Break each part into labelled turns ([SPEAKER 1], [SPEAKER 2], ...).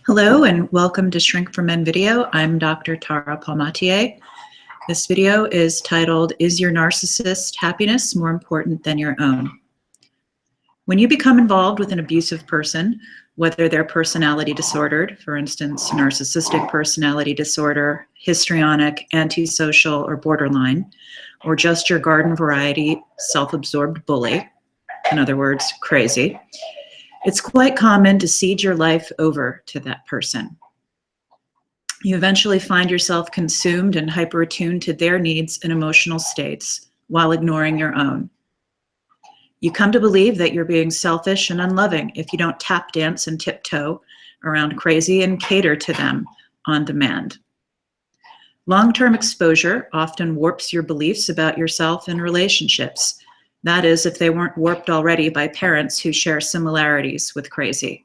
[SPEAKER 1] Hello and welcome to Shrink for Men video. I'm Dr. Tara Palmatier. This video is titled, Is Your Narcissist Happiness More Important Than Your Own? When you become involved with an abusive person, whether they're personality disordered, for instance, narcissistic personality disorder, histrionic, antisocial, or borderline, or just your garden variety self-absorbed bully, in other words, crazy, it's quite common to cede your life over to that person. You eventually find yourself consumed and hyper-attuned to their needs and emotional states while ignoring your own. You come to believe that you're being selfish and unloving if you don't tap dance and tiptoe around crazy and cater to them on demand. Long-term exposure often warps your beliefs about yourself and relationships. That is, if they weren't warped already by parents who share similarities with crazy.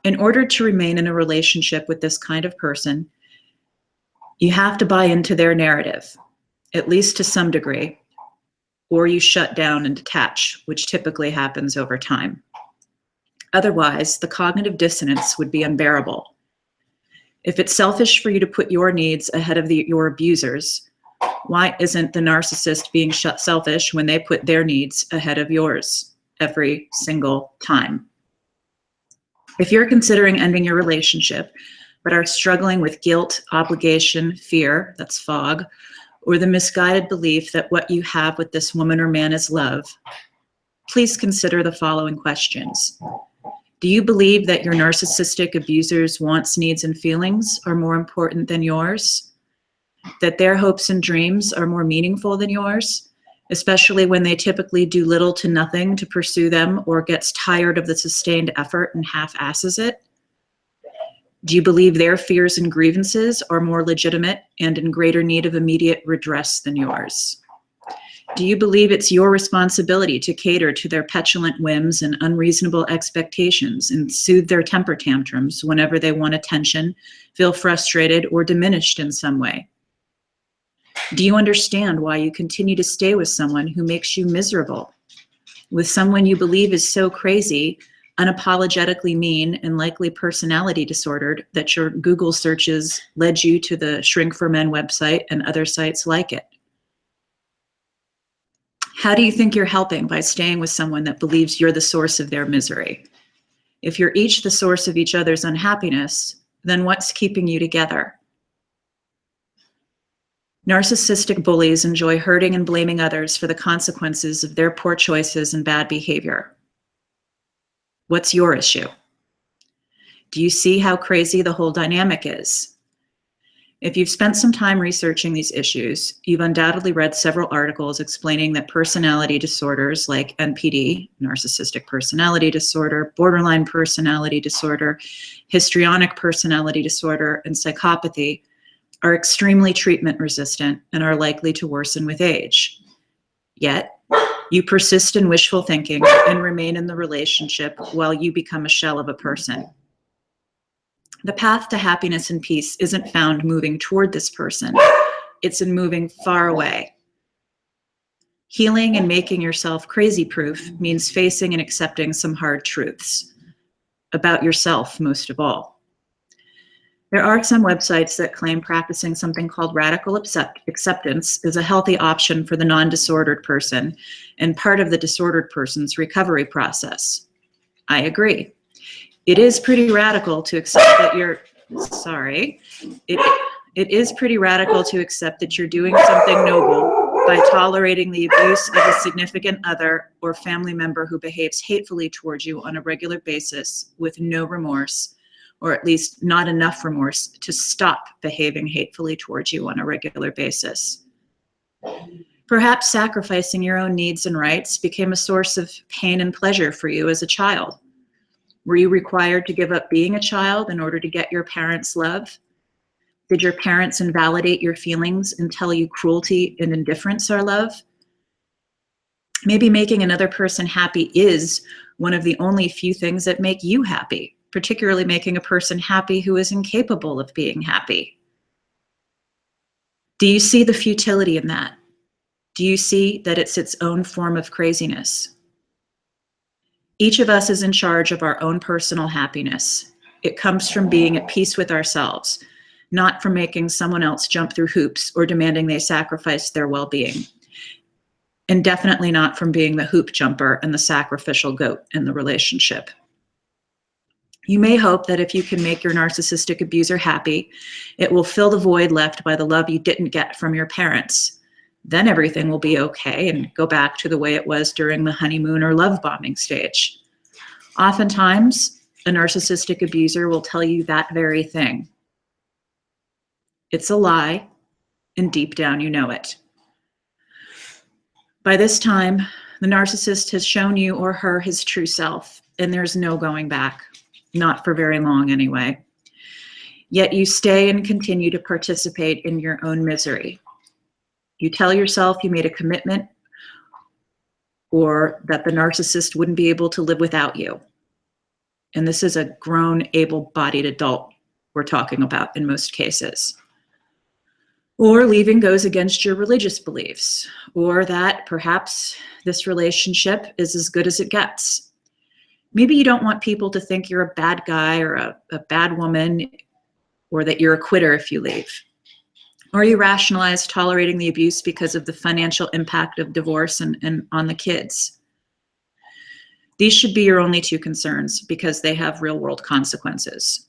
[SPEAKER 1] In order to remain in a relationship with this kind of person, you have to buy into their narrative, at least to some degree, or you shut down and detach, which typically happens over time. Otherwise, the cognitive dissonance would be unbearable. If it's selfish for you to put your needs ahead of your abusers, why isn't the narcissist being selfish when they put their needs ahead of yours every single time? If you're considering ending your relationship, but are struggling with guilt, obligation, fear, that's fog, or the misguided belief that what you have with this woman or man is love, please consider the following questions. Do you believe that your narcissistic abuser's wants, needs, and feelings are more important than yours? That their hopes and dreams are more meaningful than yours, especially when they typically do little to nothing to pursue them or gets tired of the sustained effort and half-asses it? Do you believe their fears and grievances are more legitimate and in greater need of immediate redress than yours? Do you believe it's your responsibility to cater to their petulant whims and unreasonable expectations and soothe their temper tantrums whenever they want attention, feel frustrated, or diminished in some way? Do you understand why you continue to stay with someone who makes you miserable? With someone you believe is so crazy, unapologetically mean, and likely personality disordered that your Google searches led you to the Shrink for Men website and other sites like it? How do you think you're helping by staying with someone that believes you're the source of their misery? If you're each the source of each other's unhappiness, then what's keeping you together? Narcissistic bullies enjoy hurting and blaming others for the consequences of their poor choices and bad behavior. What's your issue? Do you see how crazy the whole dynamic is? If you've spent some time researching these issues, you've undoubtedly read several articles explaining that personality disorders like NPD, narcissistic personality disorder, borderline personality disorder, histrionic personality disorder, and psychopathy are extremely treatment resistant and are likely to worsen with age. Yet, you persist in wishful thinking and remain in the relationship while you become a shell of a person. The path to happiness and peace isn't found moving toward this person, it's in moving far away. Healing and making yourself crazy-proof means facing and accepting some hard truths about yourself, most of all. There are some websites that claim practicing something called radical acceptance is a healthy option for the non-disordered person and part of the disordered person's recovery process. I agree. It is pretty radical to accept that it is pretty radical to accept that you're doing something noble by tolerating the abuse of a significant other or family member who behaves hatefully towards you on a regular basis with no remorse, or at least not enough remorse to stop behaving hatefully towards you on a regular basis. Perhaps sacrificing your own needs and rights became a source of pain and pleasure for you as a child. Were you required to give up being a child in order to get your parents' love? Did your parents invalidate your feelings and tell you cruelty and indifference are love? Maybe making another person happy is one of the only few things that make you happy, particularly making a person happy who is incapable of being happy. Do you see the futility in that? Do you see that it's its own form of craziness? Each of us is in charge of our own personal happiness. It comes from being at peace with ourselves, not from making someone else jump through hoops or demanding they sacrifice their well-being. And definitely not from being the hoop jumper and the sacrificial goat in the relationship. You may hope that if you can make your narcissistic abuser happy, it will fill the void left by the love you didn't get from your parents. Then everything will be okay and go back to the way it was during the honeymoon or love bombing stage. Oftentimes, a narcissistic abuser will tell you that very thing. It's a lie, and deep down you know it. By this time, the narcissist has shown you or her his true self, and there's no going back. Not for very long anyway. Yet you stay and continue to participate in your own misery. You tell yourself you made a commitment or that the narcissist wouldn't be able to live without you. And this is a grown, able-bodied adult we're talking about in most cases. Or leaving goes against your religious beliefs, or that perhaps this relationship is as good as it gets. Maybe you don't want people to think you're a bad guy or a bad woman, or that you're a quitter if you leave. Or you rationalize tolerating the abuse because of the financial impact of divorce and on the kids. These should be your only two concerns because they have real-world consequences.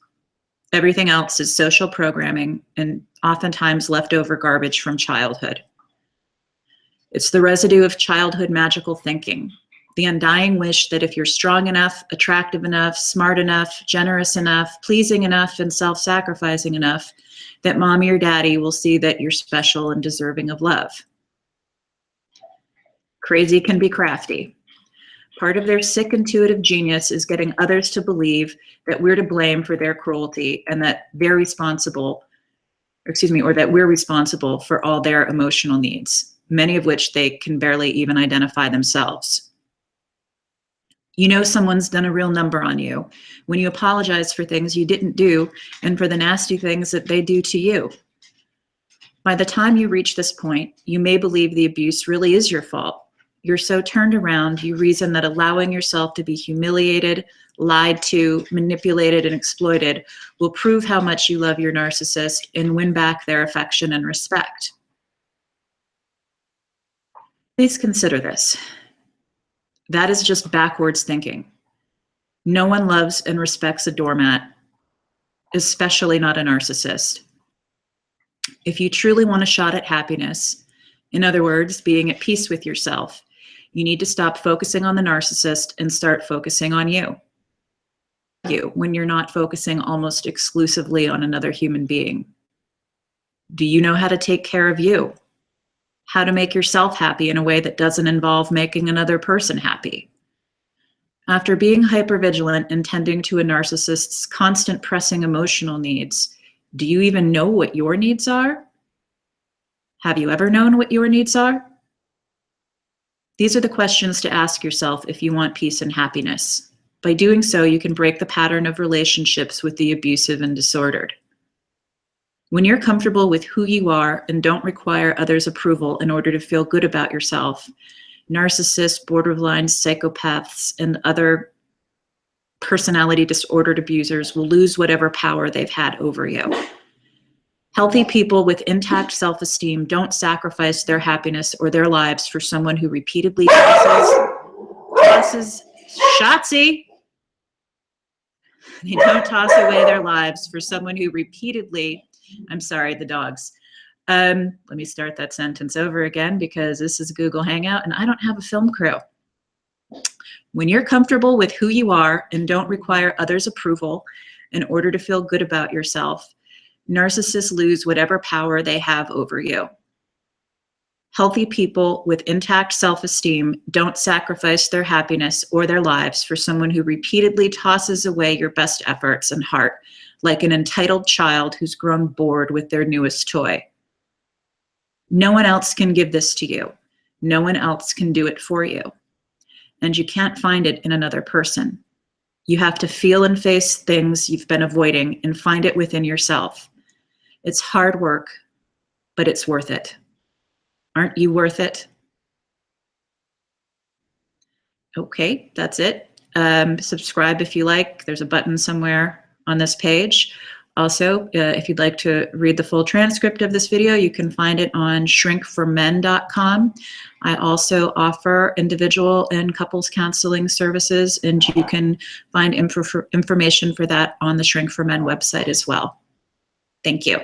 [SPEAKER 1] Everything else is social programming and oftentimes leftover garbage from childhood. It's the residue of childhood magical thinking. The undying wish that if you're strong enough, attractive enough, smart enough, generous enough, pleasing enough, and self-sacrificing enough, that mommy or daddy will see that you're special and deserving of love. Crazy can be crafty. Part of their sick intuitive genius is getting others to believe that we're to blame for their cruelty and that they're responsible, or that we're responsible for all their emotional needs, many of which they can barely even identify themselves. You know someone's done a real number on you when you apologize for things you didn't do and for the nasty things that they do to you. By the time you reach this point, you may believe the abuse really is your fault. You're so turned around, you reason that allowing yourself to be humiliated, lied to, manipulated, and exploited will prove how much you love your narcissist and win back their affection and respect. Please consider this. That is just backwards thinking. No one loves and respects a doormat, especially not a narcissist. If you truly want a shot at happiness, in other words, being at peace with yourself, you need to stop focusing on the narcissist and start focusing on you. When you're not focusing almost exclusively on another human being. Do you know how to take care of you? How to make yourself happy in a way that doesn't involve making another person happy? After being hypervigilant and tending to a narcissist's constant pressing emotional needs, do you even know what your needs are? Have you ever known what your needs are? These are the questions to ask yourself if you want peace and happiness. By doing so, you can break the pattern of relationships with the abusive and disordered. When you're comfortable with who you are and don't require others' approval in order to feel good about yourself, narcissists, borderline psychopaths, and other personality disordered abusers will lose whatever power they've had over you. Healthy people with intact self-esteem don't sacrifice their happiness or their lives for someone who repeatedly tosses Shotzi. They don't toss away their lives for someone who repeatedly, I'm sorry, the dogs. Let me start that sentence over again because this is a Google Hangout and I don't have a film crew. When you're comfortable with who you are and don't require others' approval in order to feel good about yourself, narcissists lose whatever power they have over you. Healthy people with intact self-esteem don't sacrifice their happiness or their lives for someone who repeatedly tosses away your best efforts and heart, like an entitled child who's grown bored with their newest toy. No one else can give this to you. No one else can do it for you. And you can't find it in another person. You have to feel and face things you've been avoiding and find it within yourself. It's hard work, but it's worth it. Aren't you worth it? Okay, that's it. Subscribe if you like. There's a button somewhere on this page. Also, if you'd like to read the full transcript of this video, you can find it on shrinkformen.com. I also offer individual and couples counseling services, and you can find information for that on the Shrink for Men website as well. Thank you.